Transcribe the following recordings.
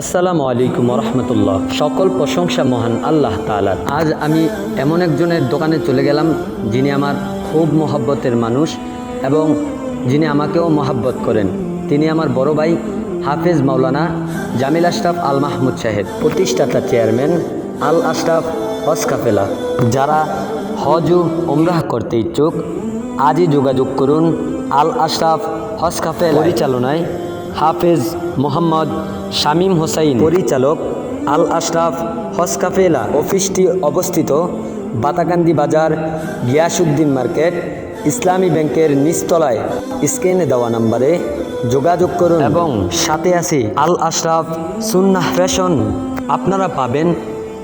আসসালামু আলাইকুম রহমতুল্লাহ। সকল প্রশংসা মহান আল্লাহ তাআলার। আজ আমি এমন একজনের দোকানে চলে গেলাম যিনি আমার খুব মহব্বতের মানুষ এবং যিনি আমাকেও মহব্বত করেন। তিনি আমার বড় ভাই হাফেজ মাওলানা জামিল আশরাফ আল মাহমুদ সাহেব, প্রতিষ্ঠাতা চেয়ারম্যান আল আশরাফ হজ কাফেলা। যারা হজ ও উমরাহ করতে ইচ্ছুক আজই যোগাযোগ করুন আল আশরাফ হজ কাফেলা পরিচালনায়। হাফেজ মোহাম্মদ শামীম হোসাইন পরিচালক, আল আশরাফ হজ কাফেলা। অফিসটি অবস্থিত বাতাকান্দি বাজার, গিয়াসউদ্দিন মার্কেট, ইসলামী ব্যাংকের নিচতলায়। স্ক্রিনে দেওয়া নম্বরে যোগাযোগ করুন এবং সাথে আছে আল আশরাফ সুন্নাহ ফ্যাশন। আপনারা পাবেন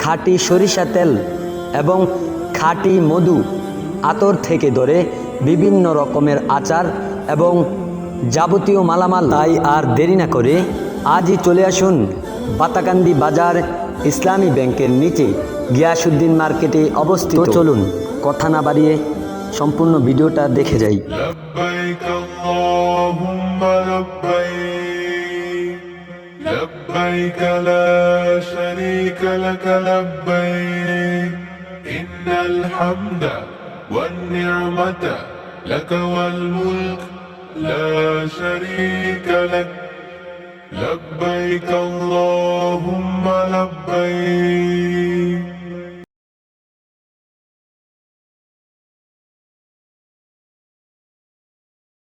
খাঁটি সরিষা তেল এবং খাঁটি মধু, আতর থেকে ধরে বিভিন্ন রকমের আচার এবং যাবতীয় মালামাল। তাই আর দেরি না করে আজই চলে আসুন বাতাকান্দি বাজার, ইসলামী ব্যাংকের নিচে, গিয়াসউদ্দিন মার্কেটে অবস্থিত। চলুন কথা না বাড়িয়ে সম্পূর্ণ ভিডিওটা দেখে যাই। لبيك اللهم لبيك لبيك لا شريك لك لبيك إن الحمد والنعمة لك والملك لا شريك لك لبيك اللهم لبيك